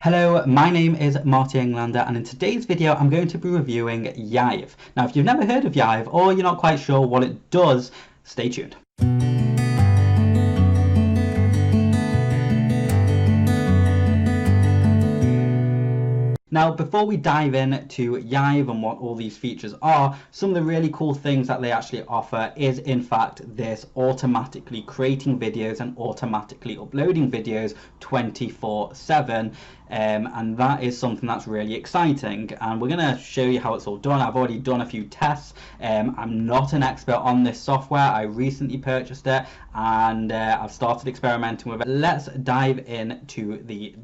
Hello, my name is Marty Englander, and in today's video I'm going to be reviewing Yive. Now if you've never heard of Yive or you're not quite sure what it does, stay tuned. Now, before we dive into Yive and what all these features are, some of the really cool things that they actually offer is, in fact, this automatically creating videos and automatically uploading videos 24/7. And that is something that's really exciting. And we're going to show you how it's all done. I've already done a few tests. I'm not an expert on this software. I recently purchased it and I've started experimenting with it. Let's dive into the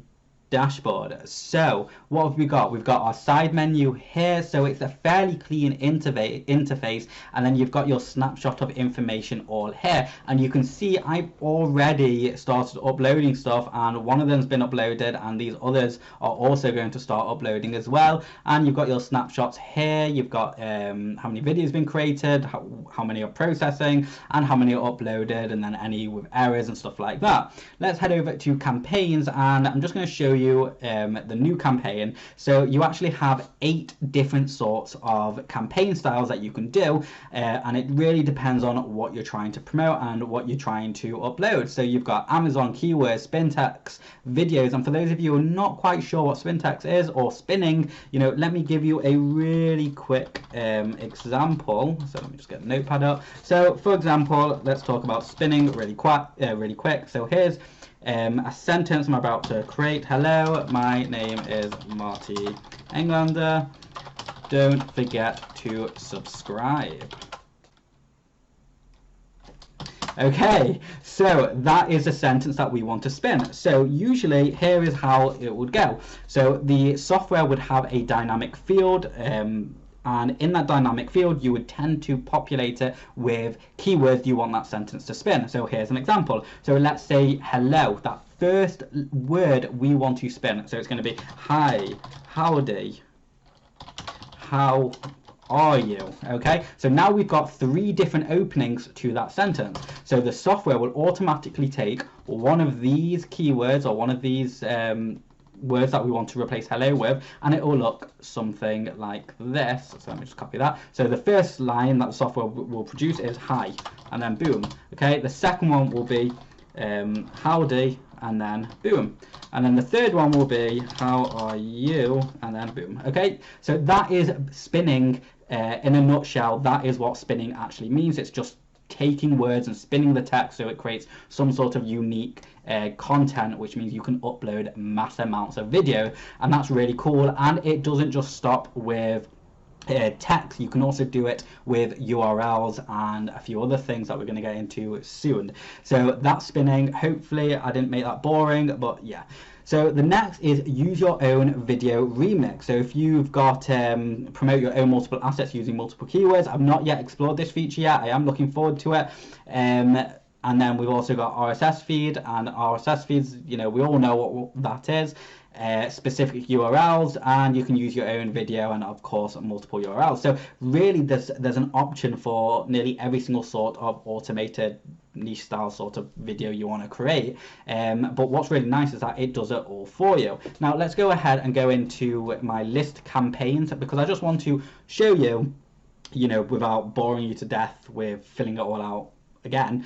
dashboard. So what have we got? We've got our side menu here, so it's a fairly clean interface, and then you've got your snapshot of information all here, and you can see I've already started uploading stuff, and one of them's been uploaded and these others are also going to start uploading as well. And you've got your snapshots here, you've got how many videos been created, how many are processing, and how many are uploaded, and then any with errors and stuff like that. Let's head over to campaigns, and I'm just going to show you the new campaign. So you actually have 8 different sorts of campaign styles that you can do, and it really depends on what you're trying to promote and what you're trying to upload. So you've got Amazon keywords, spin text, videos, and for those of you who are not quite sure what spin text is or spinning, let me give you a really quick example. So let me just get a notepad up. So for example, let's talk about spinning really quick. So here's a sentence I'm about to create. Hello, my name is Marty Englander. Don't forget to subscribe. Okay, so that is a sentence that we want to spin. So usually here is how it would go. So the software would have a dynamic field, and in that dynamic field you would tend to populate it with keywords you want that sentence to spin. So here's an example. So let's say hello, that first word we want to spin. So it's going to be hi, howdy, how are you? Okay, so now we've got 3 different openings to that sentence. So the software will automatically take one of these keywords or one of these words that we want to replace hello with, and it will look something like this. So let me just copy that. So the first line that the software will produce is hi, and then boom. Okay, the second one will be howdy, and then boom. And then the third one will be how are you, and then boom. Okay, so that is spinning in a nutshell. That is what spinning actually means. It's just taking words and spinning the text so it creates some sort of unique content, which means you can upload mass amounts of video, and that's really cool. And it doesn't just stop with text, you can also do it with URLs and a few other things that we're going to get into soon. So that's spinning. Hopefully I didn't make that boring, but yeah. So the next is use your own video remix. So if you've got promote your own multiple assets using multiple keywords. I've not yet explored this feature yet. I am looking forward to it. And then we've also got RSS feed, and RSS feeds, we all know what that is. Specific URLs, and you can use your own video, and of course multiple URLs. So really there's an option for nearly every single sort of automated niche style sort of video you want to create, but what's really nice is that it does it all for you. Now let's go ahead and go into my list campaigns, because I just want to show you, without boring you to death with filling it all out again,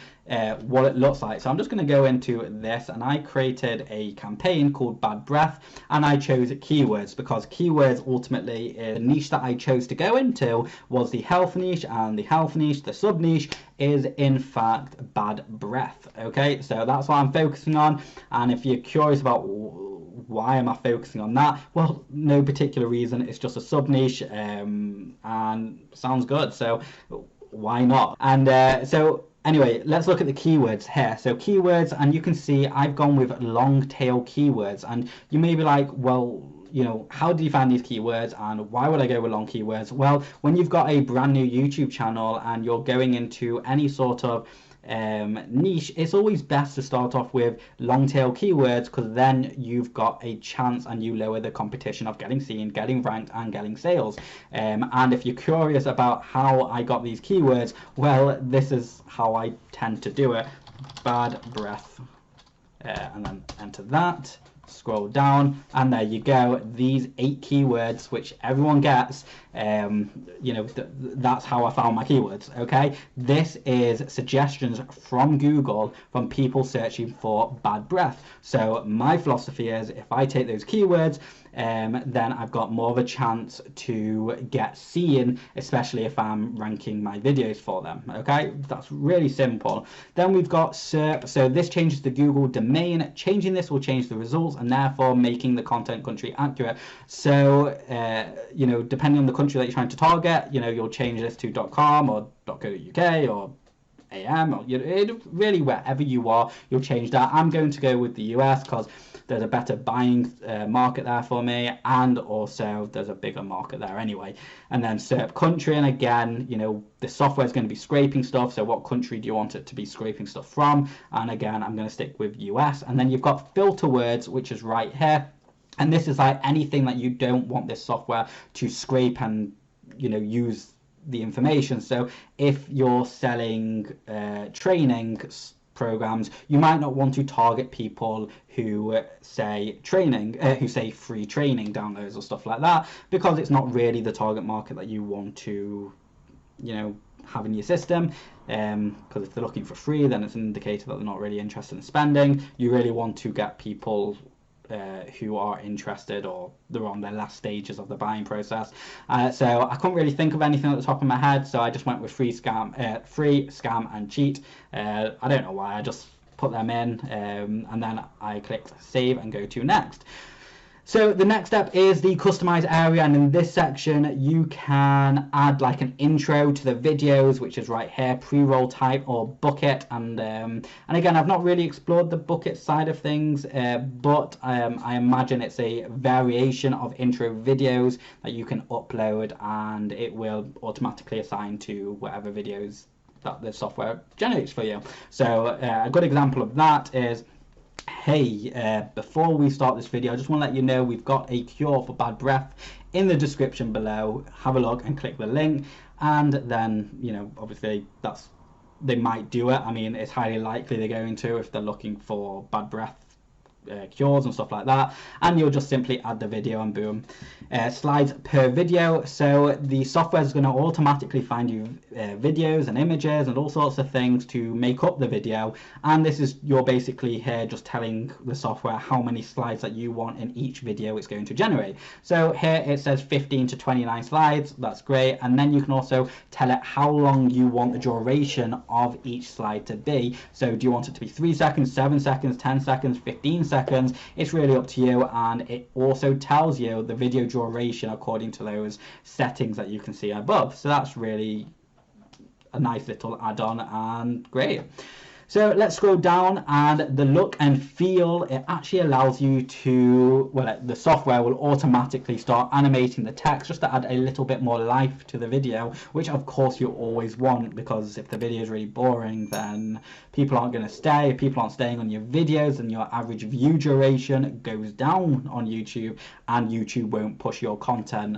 what it looks like. So I'm just going to go into this, and I created a campaign called Bad Breath, and I chose keywords because keywords ultimately is the niche that I chose to go into was the health niche, and the health niche, the sub niche, is in fact bad breath. Okay, so that's what I'm focusing on, and if you're curious about why am I focusing on that, well, no particular reason. It's just a sub niche, and sounds good, so why not? And so anyway, let's look at the keywords here. So keywords, and you can see I've gone with long tail keywords, and you may be like, well, how do you find these keywords, and why would I go with long keywords? Well, when you've got a brand new YouTube channel and you're going into any sort of niche, it's always best to start off with long tail keywords, because then you've got a chance and you lower the competition of getting seen, getting ranked, and getting sales. And if you're curious about how I got these keywords, well, this is how I tend to do it. Bad breath, and then enter that. scroll down, and there you go, these 8 keywords which everyone gets. You know, that's how I found my keywords. Okay, this is suggestions from Google from people searching for bad breath. So my philosophy is, if I take those keywords, then I've got more of a chance to get seen, especially if I'm ranking my videos for them. Okay, that's really simple. Then we've got SERP. So this changes the Google domain. Changing this will change the results and therefore making the content country accurate. So you know, depending on the country that you're trying to target, you know, you'll change this to .com or .co.uk or AM, or really wherever you are, you'll change that. I'm going to go with the US because there's a better buying market there for me, and also there's a bigger market there anyway. And then SERP country, and again, you know, the software is going to be scraping stuff, so what country do you want it to be scraping stuff from? And again, I'm going to stick with US. And then you've got filter words, which is right here, and this is like anything that you don't want this software to scrape and, you know, use the information. So if you're selling training programs, you might not want to target people who say training, who say free training downloads or stuff like that, because it's not really the target market that you want to, you know, have in your system. Because if they're looking for free, then it's an indicator that they're not really interested in spending. You really want to get people who are interested, or they're on their last stages of the buying process. So I couldn't really think of anything at the top of my head, so I just went with free, scam, and cheat. I don't know why, I just put them in, and then I clicked save and go to next. So the next step is the customize area, and in this section you can add like an intro to the videos, which is right here, pre-roll type or bucket. And again, I've not really explored the bucket side of things, but I imagine it's a variation of intro videos that you can upload, and it will automatically assign to whatever videos that the software generates for you. So a good example of that is, hey, before we start this video, I just want to let you know we've got a cure for bad breath in the description below. Have a look and click the link, and then, you know, obviously they might do it. I mean, it's highly likely they're going to, if they're looking for bad breath cures and stuff like that. And you'll just simply add the video, and boom, slides per video. So the software is going to automatically find you videos and images and all sorts of things to make up the video, and this is, you're basically here just telling the software how many slides that you want in each video it's going to generate. So here it says 15 to 29 slides. That's great. And then you can also tell it how long you want the duration of each slide to be. So do you want it to be 3 seconds, 7 seconds, 10 seconds, 15 seconds? It's really up to you, and it also tells you the video duration according to those settings that you can see above. So that's really a nice little add-on and great. So let's scroll down, and the look and feel, it actually allows you to, well, the software will automatically start animating the text just to add a little bit more life to the video, which of course you always want, because if the video is really boring, then people aren't going to stay. If people aren't staying on your videos, then your average view duration goes down on YouTube, and YouTube won't push your content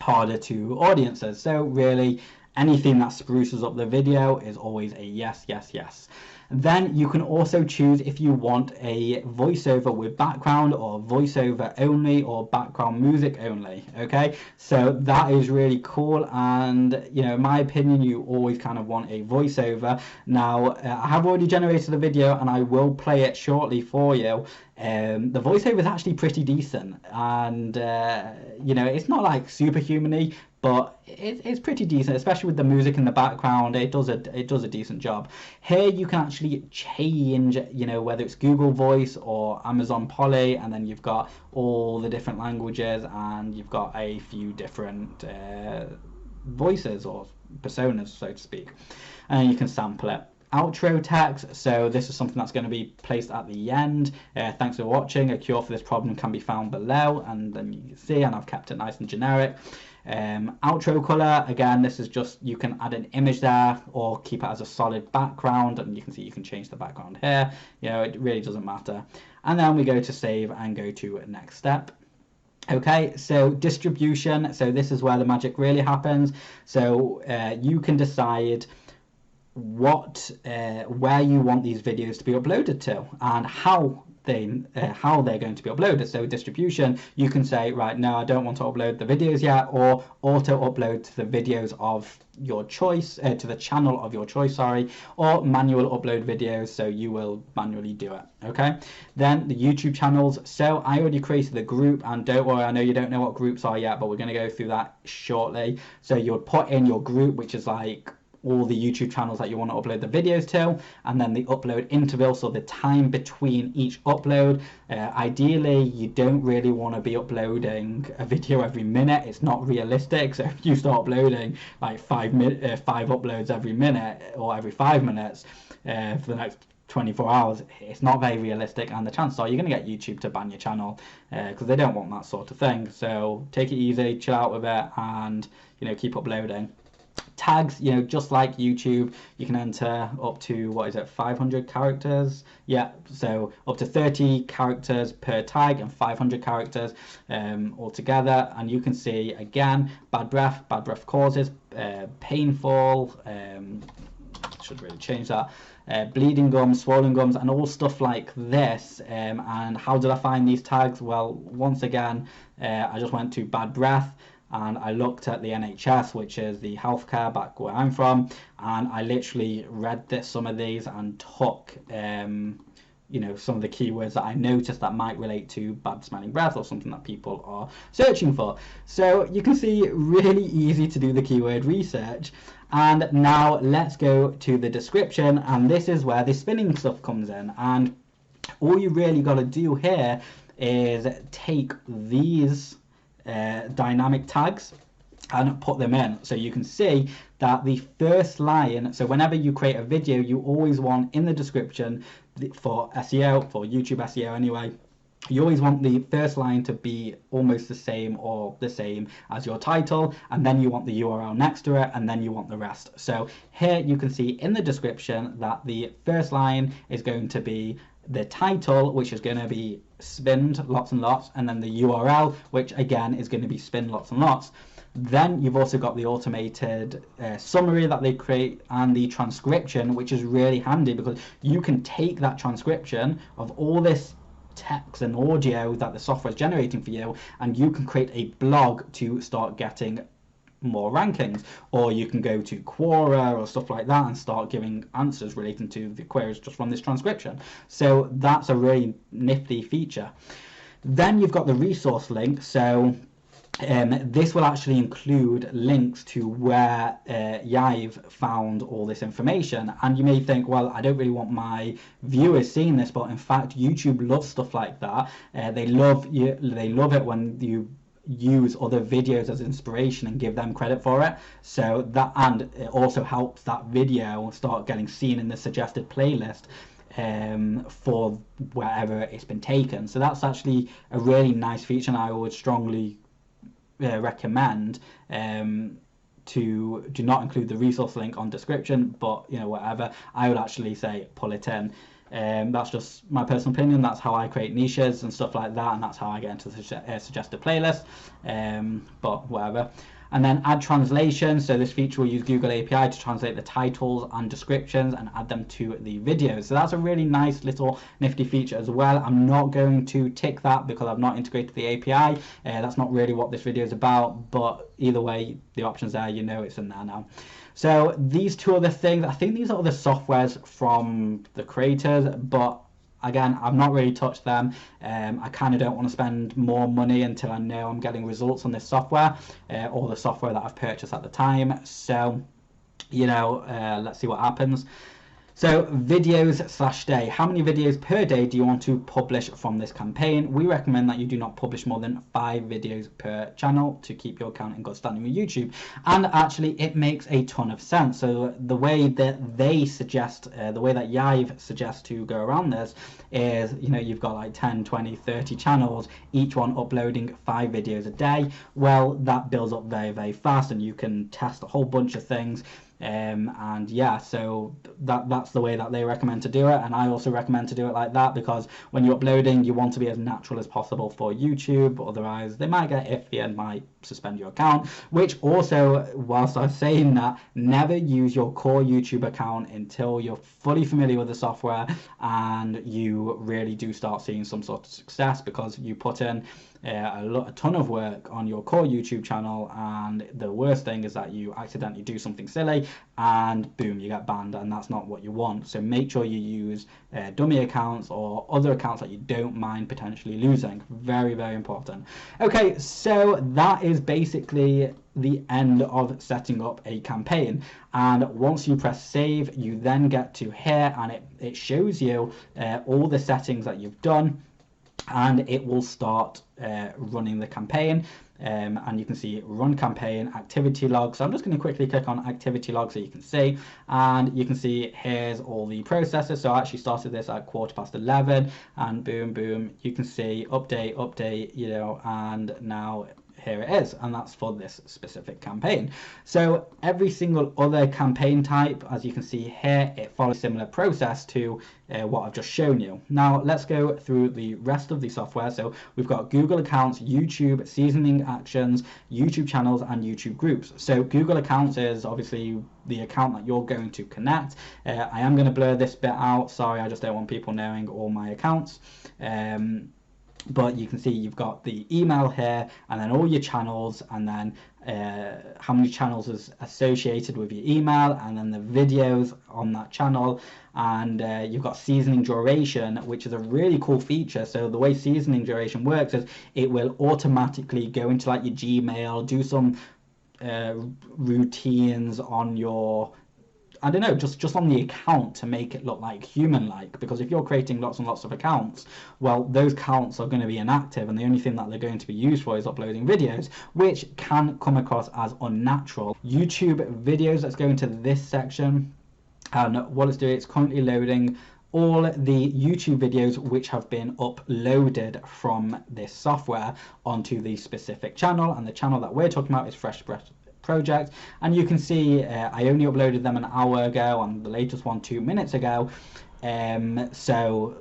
harder to audiences. So really, anything that spruces up the video is always a yes, yes, yes. Then you can also choose if you want a voiceover with background, or voiceover only, or background music only. Okay, so that is really cool, and you know, in my opinion, you always kind of want a voiceover. Now I have already generated a video, and I will play it shortly for you. The voiceover is actually pretty decent, and you know, it's not like superhuman-y, but it's pretty decent, especially with the music in the background. It does a decent job. Here you can actually change, you know, whether it's Google Voice or Amazon Poly, and then you've got all the different languages, and you've got a few different voices or personas, so to speak, and you can sample it. Outro text, so this is something that's going to be placed at the end. Thanks for watching. A cure for this problem can be found below, and then you can see, and I've kept it nice and generic. Outro color, again, this is just, you can add an image there or keep it as a solid background, and you can see you can change the background here. You know, it really doesn't matter. And then we go to save and go to next step. Okay, so distribution, so this is where the magic really happens. So you can decide what where you want these videos to be uploaded to, and how how they're going to be uploaded. So distribution, you can say, right, no, I don't want to upload the videos yet, or auto upload to the videos of your choice, to the channel of your choice, sorry, or manual upload videos, so you will manually do it. Okay, then the YouTube channels. So I already created the group, and don't worry, I know you don't know what groups are yet, but we're going to go through that shortly. So you'll put in your group, which is like all the YouTube channels that you want to upload the videos to, and then the upload interval, so the time between each upload. Ideally, you don't really want to be uploading a video every minute. It's not realistic. So if you start uploading like five uploads every minute or every 5 minutes for the next 24 hours, it's not very realistic, and the chances are you're going to get YouTube to ban your channel because they don't want that sort of thing. So take it easy, chill out with it, and keep uploading. Tags, just like YouTube, you can enter up to, what is it, 500 characters? Yeah, so up to 30 characters per tag and 500 characters altogether. And you can see, again, bad breath causes, painful, should really change that, bleeding gums, swollen gums, and all stuff like this. And how did I find these tags? Well, once again, I just went to bad breath, and I looked at the NHS, which is the healthcare back where I'm from, and I literally read some of these and took some of the keywords that I noticed that might relate to bad smelling breath or something that people are searching for. So you can see, really easy to do the keyword research. And now let's go to the description, and this is where the spinning stuff comes in. And all you really got to do here is take these dynamic tags and put them in. So you can see that the first line, so whenever you create a video, you always want in the description, for SEO, for YouTube SEO anyway, you always want the first line to be almost the same or the same as your title, and then you want the URL next to it, and then you want the rest. So here you can see in the description that the first line is going to be the title, which is going to be spinned lots and lots, and then the URL, which again is going to be spinned lots and lots. Then you've also got the automated summary that they create, and the transcription, which is really handy because you can take that transcription of all this text and audio that the software is generating for you, and you can create a blog to start getting more rankings, or you can go to Quora or stuff like that and start giving answers relating to the queries just from this transcription. So that's a really nifty feature. Then you've got the resource link. So this will actually include links to where Yive found all this information, and you may think, well, I don't really want my viewers seeing this, but in fact YouTube loves stuff like that. They love it when you use other videos as inspiration and give them credit for it. So that, and it also helps that video start getting seen in the suggested playlist for wherever it's been taken. So that's actually a really nice feature, and I would strongly recommend to do not include the resource link on description, but whatever, I would actually say pull it in. That's just my personal opinion. That's how I create niches and stuff like that, and that's how I get into the suggested playlist, but whatever. And then add translation. So this feature will use Google API to translate the titles and descriptions and add them to the videos. So that's a really nice little nifty feature as well. I'm not going to tick that because I've not integrated the API. That's not really what this video is about, but either way, the option's there, it's in there now. So these two other things, I think these are other softwares from the creators, but again, I've not really touched them. I kind of don't want to spend more money until I know I'm getting results on this software or the software that I've purchased at the time. So, let's see what happens. So videos/day. How many videos per day do you want to publish from this campaign? We recommend that you do not publish more than 5 videos per channel to keep your account in good standing with YouTube. And actually it makes a ton of sense. So the way that they suggest, the way that Yive suggests to go around this is, you've got like 10, 20, 30 channels, each one uploading 5 videos a day. Well, that builds up very, very fast, and you can test a whole bunch of things. And yeah, so that's the way that they recommend to do it, and I also recommend to do it like that, because when you're uploading you want to be as natural as possible for YouTube, otherwise they might get iffy and might suspend your account. Which also, whilst I'm saying that, never use your core YouTube account until you're fully familiar with the software and you really do start seeing some sort of success, because you put in a ton of work on your core YouTube channel, and the worst thing is that you accidentally do something silly and boom, you get banned, and that's not what you want. So make sure you use dummy accounts or other accounts that you don't mind potentially losing. Very, very important. Okay, so that is basically the end of setting up a campaign, and once you press save, you then get to here, and it shows you all the settings that you've done, and it will start running the campaign. And you can see run campaign, activity log. So I'm just going to quickly click on activity log so you can see, and you can see here's all the processes. So I actually started this at 11:15, and boom, boom, you can see update, you know, and now here it is, and that's for this specific campaign. So every single other campaign type, as you can see here, it follows a similar process to what I've just shown you. Now let's go through the rest of the software. So we've got Google accounts, YouTube, seasoning actions, YouTube channels, and YouTube groups. So Google accounts is obviously the account that you're going to connect. I am going to blur this bit out, sorry, I just don't want people knowing all my accounts. But you can see you've got the email here, and then all your channels, and then how many channels is associated with your email, and then the videos on that channel, and you've got seasoning duration, which is a really cool feature. So the way seasoning duration works is it will automatically go into like your Gmail, do some routines on your, I don't know, just on the account to make it look like human-like, because if you're creating lots and lots of accounts, well, those accounts are going to be inactive, and the only thing that they're going to be used for is uploading videos, which can come across as unnatural. YouTube videos, let's go into this section, and what it's doing, it's currently loading all the YouTube videos which have been uploaded from this software onto the specific channel, and the channel that we're talking about is Fresh Breath Project, and you can see I only uploaded them an hour ago, and the latest one 2 minutes ago, so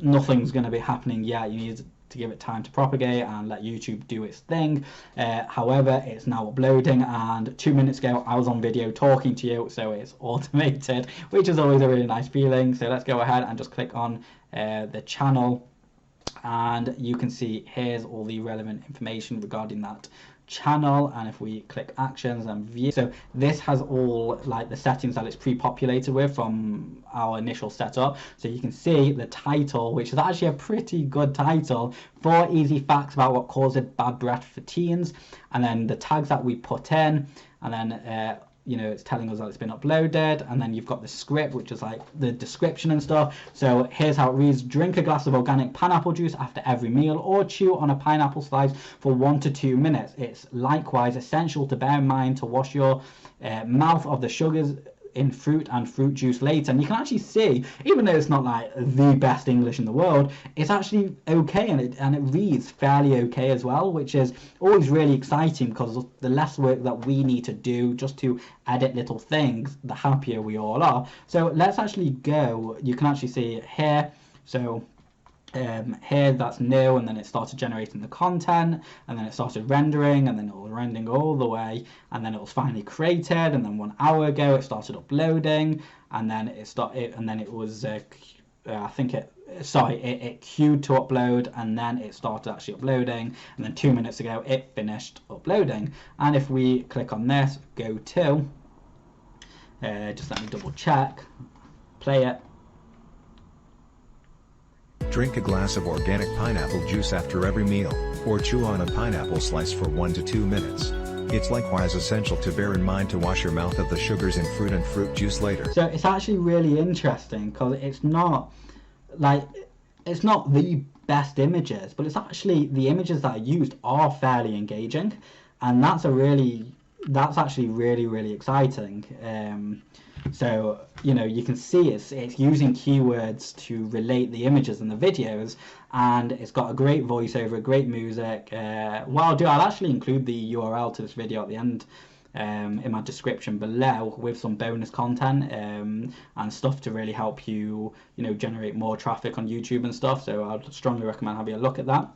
nothing's going to be happening yet. You need to give it time to propagate and let YouTube do its thing. However, it's now uploading, and 2 minutes ago I was on video talking to you, so it's automated, which is always a really nice feeling. So let's go ahead and just click on the channel, and you can see here's all the relevant information regarding that channel. And if we click actions and view, so this has all like the settings that it's pre-populated with from our initial setup. So you can see the title, which is actually a pretty good title, 4 easy facts about what causes bad breath for teens, and then the tags that we put in, and then you know, it's telling us that it's been uploaded, and then you've got the script, which is like the description and stuff. So here's how it reads: drink a glass of organic pineapple juice after every meal, or chew on a pineapple slice for 1 to 2 minutes. It's likewise essential to bear in mind to wash your mouth of the sugars in fruit and fruit juice later. And you can actually see, even though it's not like the best English in the world, it's actually okay, and it reads fairly okay as well, which is always really exciting, because the less work that we need to do just to edit little things, the happier we all are. So let's actually go, you can actually see it here. So here that's new, and then it started generating the content, and then it started rendering, and then it was rendering all the way, and then it was finally created, and then 1 hour ago it started uploading, and then it was I think it queued to upload, and then it started actually uploading, and then 2 minutes ago it finished uploading. And if we click on this, go to just let me double check, play it. Drink a glass of organic pineapple juice after every meal, or chew on a pineapple slice for 1 to 2 minutes. It's likewise essential to bear in mind to wash your mouth of the sugars in fruit and fruit juice later. So it's actually really interesting, because it's not the best images, but it's actually the images that are used are fairly engaging, and that's actually really, really exciting. So, you know, you can see it's using keywords to relate the images and the videos, and it's got a great voiceover, great music. What I'll do, I'll actually include the URL to this video at the end in my description below with some bonus content and stuff to really help you, generate more traffic on YouTube and stuff. So I'd strongly recommend having a look at that.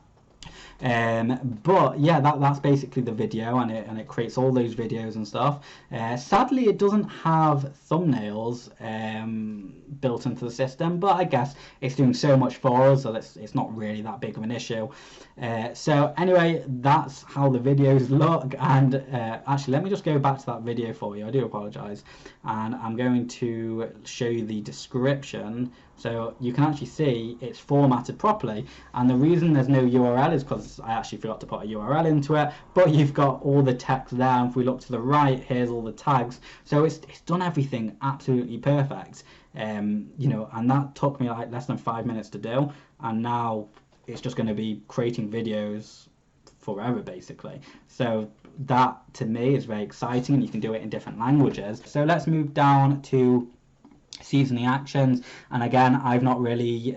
But yeah, that's basically the video, and it creates all those videos and stuff. Sadly, it doesn't have thumbnails built into the system, but I guess it's doing so much for us that it's not really that big of an issue. So anyway, that's how the videos look. And actually, let me just go back to that video for you. I do apologize, and I'm going to show you the description so you can actually see it's formatted properly. And the reason there's no URL is because I actually forgot to put a URL into it, but you've got all the text there. And if we look to the right, here's all the tags. So it's done everything absolutely perfect. And that took me like less than 5 minutes to do, and now it's just going to be creating videos forever basically. So that to me is very exciting, and you can do it in different languages. So let's move down to seasoning actions, and again, I've not really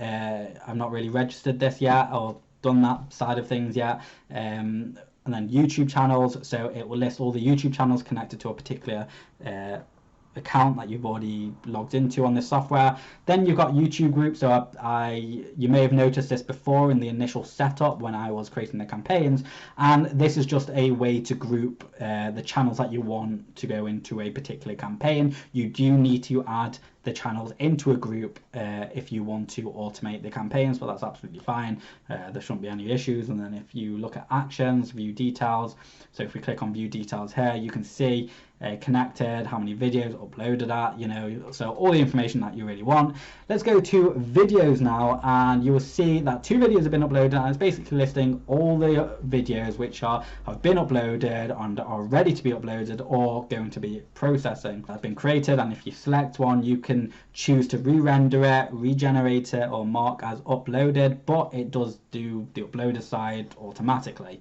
registered this yet or done that side of things yet. And then YouTube channels, so it will list all the YouTube channels connected to a particular account that you've already logged into on this software. Then you've got YouTube groups. So you may have noticed this before in the initial setup when I was creating the campaigns, and this is just a way to group the channels that you want to go into a particular campaign. You do need to add the channels into a group if you want to automate the campaigns, but that's absolutely fine. There shouldn't be any issues. And then if you look at actions, view details, so if we click on view details here, you can see connected, how many videos uploaded at, so all the information that you really want. Let's go to videos now, and you will see that 2 videos have been uploaded, and it's basically listing all the videos which have been uploaded and are ready to be uploaded or going to be processing. That's been created, and if you select one, you can choose to re-render it, regenerate it, or mark as uploaded, but it does do the uploader side automatically.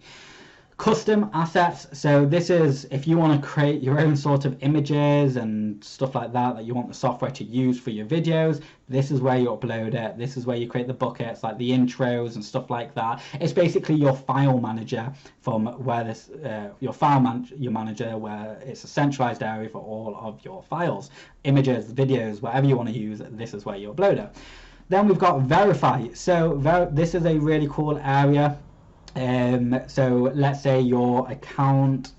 Custom assets, so this is if you want to create your own sort of images and stuff like that you want the software to use for your videos. This is where you upload it. This is where you create the buckets, like the intros and stuff like that. It's basically your file manager from where this your manager, where it's a centralized area for all of your files, images, videos, whatever you want to use. This is where you upload it. Then we've got verify. So this is a really cool area. So let's say your account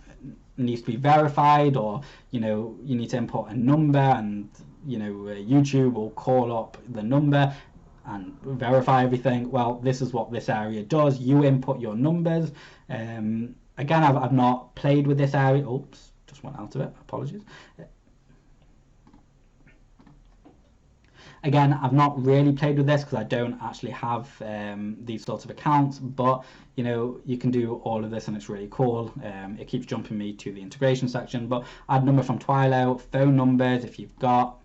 needs to be verified, or you need to import a number, and YouTube will call up the number and verify everything. Well, this is what this area does. You input your numbers. Again, I've not played with this area. Oops, just went out of it, apologies. Again, I've not really played with this because I don't actually have these sorts of accounts, but you can do all of this, and it's really cool. It keeps jumping me to the integration section, but add number from Twilio, phone numbers if you've got.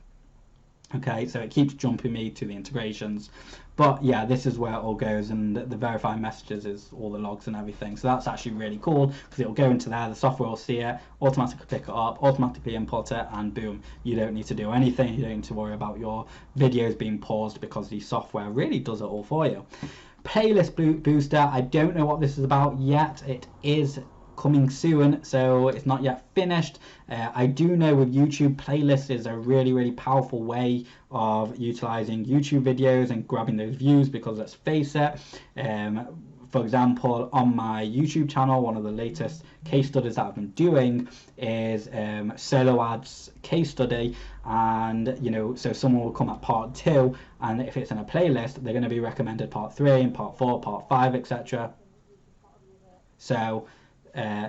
Okay, so it keeps jumping me to the integrations. But yeah, this is where it all goes, and the verify messages is all the logs and everything. So that's actually really cool because it'll go into there, the software will see it, automatically pick it up, automatically import it, and boom, you don't need to do anything. You don't need to worry about your videos being paused because the software really does it all for you. Playlist booster, I don't know what this is about yet. It is coming soon, so it's not yet finished. I do know with YouTube, playlists is a really powerful way of utilizing YouTube videos and grabbing those views, because let's face it, for example, on my YouTube channel, one of the latest case studies that I've been doing is solo ads case study, and so someone will come at part 2, and if it's in a playlist, they're going to be recommended part 3 and part 4, part 5, etc. So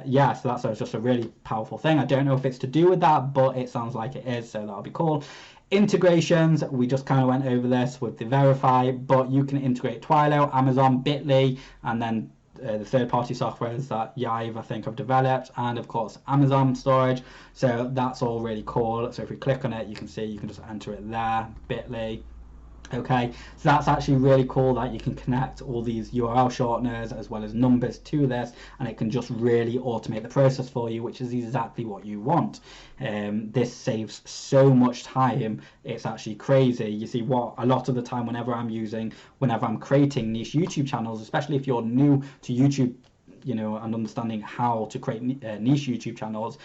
yeah, so that's just a really powerful thing. I don't know if it's to do with that, but it sounds like it is, so that'll be cool. Integrations, we just kind of went over this with the verify, but you can integrate Twilio, Amazon, Bitly, and then the third-party softwares that Yive, I think, have developed, and of course Amazon storage. So that's all really cool. So if we click on it, you can see you can just enter it there, Bitly. Okay, so that's actually really cool that you can connect all these URL shorteners as well as numbers to this, and it can just really automate the process for you, which is exactly what you want. This saves so much time, it's actually crazy. You see, what a lot of the time whenever I'm creating niche YouTube channels, especially if you're new to YouTube, and understanding how to create niche YouTube channels,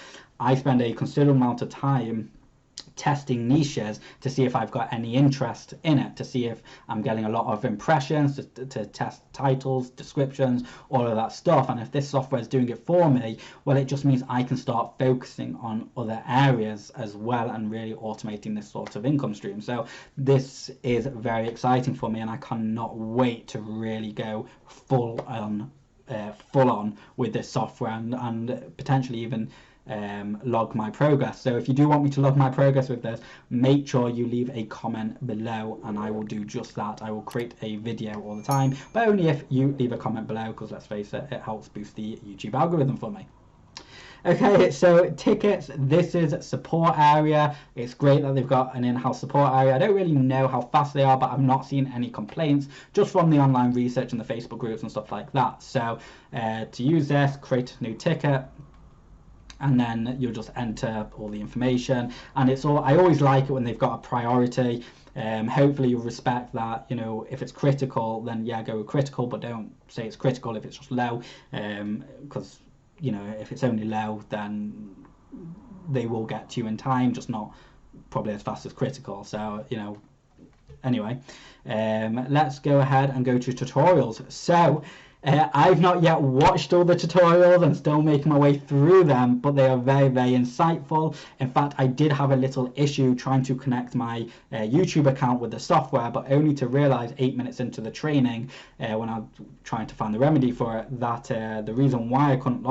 I spend a considerable amount of time testing niches to see if I've got any interest in it, to see if I'm getting a lot of impressions, to test titles, descriptions, all of that stuff. And if this software is doing it for me, well, it just means I can start focusing on other areas as well and really automating this sort of income stream. So this is very exciting for me, and I cannot wait to really go full on with this software and potentially even log my progress. So if you do want me to log my progress with this, make sure you leave a comment below and I will do just that. I will create a video all the time, but only if you leave a comment below, because let's face it, it helps boost the YouTube algorithm for me. Okay, so tickets, this is support area. It's great that they've got an in-house support area. I don't really know how fast they are, but I've not seen any complaints, just from the online research and the Facebook groups and stuff like that. So to use this, create a new ticket, and then you'll just enter all the information. And it's all, I always like it when they've got a priority. Hopefully you'll respect that, you know, if it's critical, then yeah, go with critical, but don't say it's critical if it's just low, because you know, if it's only low, then they will get to you in time, just not probably as fast as critical. So, you know, anyway, let's go ahead and go to tutorials. So I've not yet watched all the tutorials and still making my way through them, but they are very, very insightful. In fact, I did have a little issue trying to connect my YouTube account with the software, but only to realize 8 minutes into the training, when I was trying to find the remedy for it, that the reason why I couldn't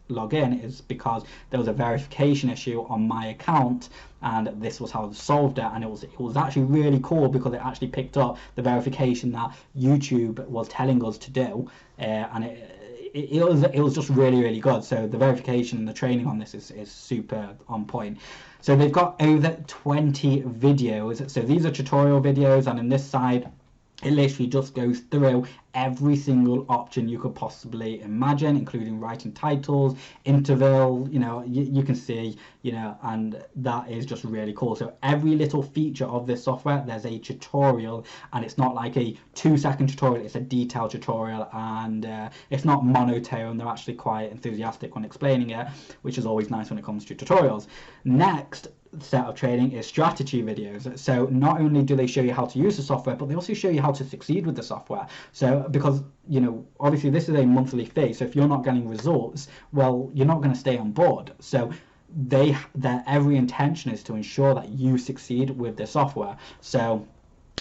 log in is because there was a verification issue on my account, and this was how I solved it. And it was actually really cool, because it actually picked up the verification that YouTube was telling us to do, and it was just really, really good. So the verification and the training on this is super on point. So they've got over 20 videos. So these are tutorial videos, and in this side it literally just goes through every single option you could possibly imagine, including writing titles, interval, you know, you can see, you know, and that is just really cool. So every little feature of this software, there's a tutorial, and it's not like a 2-second tutorial, it's a detailed tutorial, and it's not monotone. They're actually quite enthusiastic when explaining it, which is always nice when it comes to tutorials. Next set of training is strategy videos. So not only do they show you how to use the software, but they also show you how to succeed with the software. So because, you know, obviously this is a monthly fee, so if you're not getting results, well, you're not going to stay on board. So their every intention is to ensure that you succeed with the software. So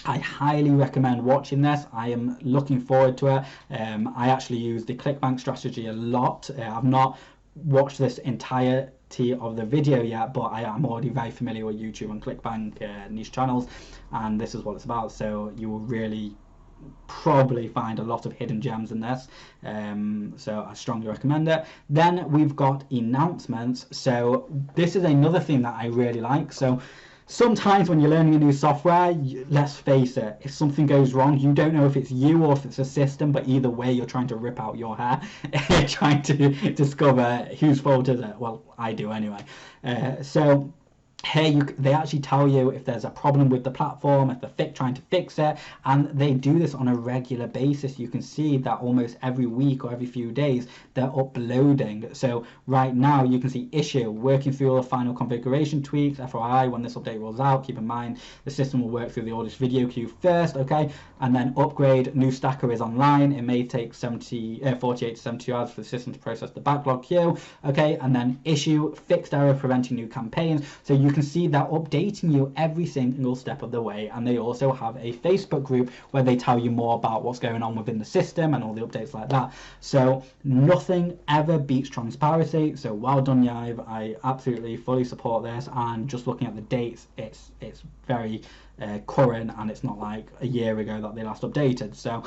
I highly recommend watching this. I am looking forward to it. I actually use the ClickBank strategy a lot. I've not watched this entirety of the video yet, but I am already very familiar with YouTube and ClickBank niche channels, and this is what it's about. So you will really probably find a lot of hidden gems in this, so I strongly recommend it. Then we've got announcements. So this is another thing that I really like. So sometimes when you're learning a new software, let's face it, if something goes wrong, you don't know if it's you or if it's a system, but either way you're trying to rip out your hair trying to discover whose fault is it. Well, I do anyway. So here they actually tell you if there's a problem with the platform, if they're trying to fix it, and they do this on a regular basis. You can see that almost every week or every few days they're uploading. So right now you can see issue, working through all the final configuration tweaks. FYI, when this update rolls out, keep in mind the system will work through the oldest video queue first, okay, and then upgrade, new stacker is online. It may take 48 to 72 hours for the system to process the backlog queue, okay, and then issue, fixed error preventing new campaigns. So you can see they're updating you every single step of the way, and they also have a Facebook group where they tell you more about what's going on within the system and all the updates like that. So nothing ever beats transparency. So well done, Yive. I absolutely fully support this, and just looking at the dates, it's very current, and it's not like a year ago that they last updated. So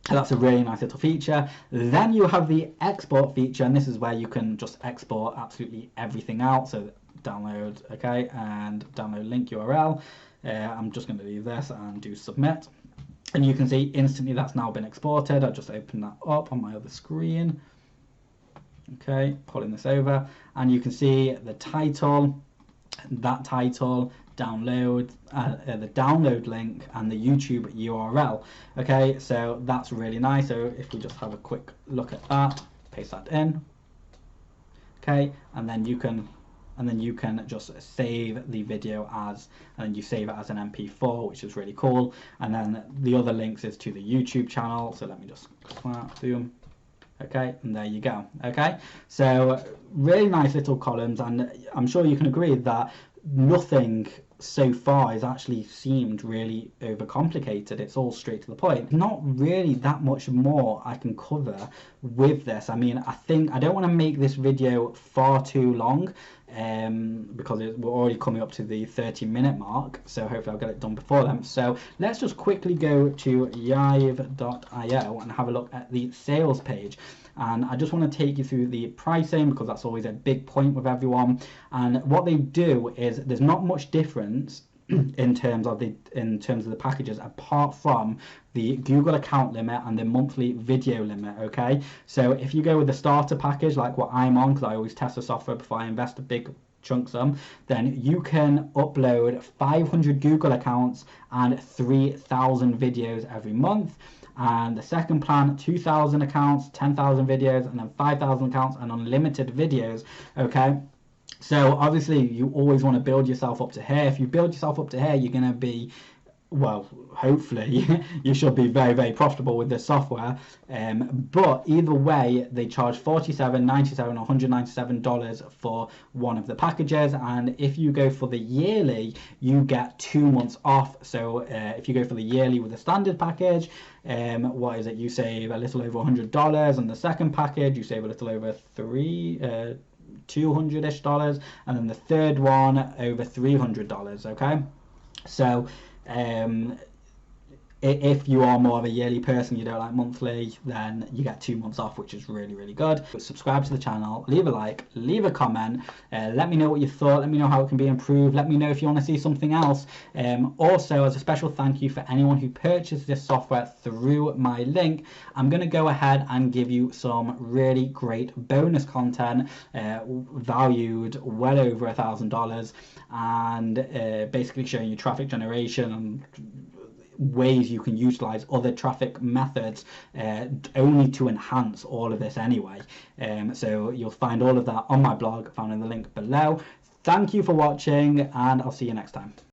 that's a really nice little feature. Then you have the export feature, and this is where you can just export absolutely everything out. So download, okay, and download link URL. I'm just going to leave this and do submit, and you can see instantly that's now been exported. I'll just open that up on my other screen, okay, pulling this over, and you can see the title, that title, download, the download link, and the YouTube URL. Okay, so that's really nice. So if we just have a quick look at that, paste that in, okay, and then you can and then you can just save the video as, and you save it as an MP4, which is really cool. And then the other links is to the YouTube channel. So let me just boom. Okay, and there you go. Okay, so really nice little columns, and I'm sure you can agree that nothing so far has actually seemed really overcomplicated. It's all straight to the point. Not really that much more I can cover with this. I mean, I think I don't want to make this video far too long, because we're already coming up to the 30-minute mark, so hopefully I'll get it done before then. So let's just quickly go to Yive.io and have a look at the sales page. And I just want to take you through the pricing, because that's always a big point with everyone. And what they do is there's not much difference in terms of the packages, apart from the Google account limit and the monthly video limit. Okay, so if you go with the starter package, like what I'm on, because I always test the software before I invest a big chunk sum, then you can upload 500 Google accounts and 3,000 videos every month. And the second plan, 2,000 accounts, 10,000 videos, and then 5,000 accounts and unlimited videos. Okay, so obviously you always want to build yourself up to here. If you build yourself up to here, you're going to be, well, hopefully you should be very, very profitable with this software. But either way, they charge $47, $97, or $197 for one of the packages. And if you go for the yearly, you get 2 months off. So if you go for the yearly with the standard package, what is it? You save a little over $100. And the second package, you save a little over $200-ish, and then the third one over $300. Okay, so if you are more of a yearly person, you don't like monthly, then you get 2 months off, which is really, really good. Subscribe to the channel, leave a like, leave a comment, let me know what you thought, let me know how it can be improved, let me know if you want to see something else. Also, as a special thank you for anyone who purchased this software through my link, I'm going to go ahead and give you some really great bonus content, valued well over $1,000, and basically showing you traffic generation and ways you can utilize other traffic methods only to enhance all of this anyway. So you'll find all of that on my blog, found in the link below. Thank you for watching, and I'll see you next time.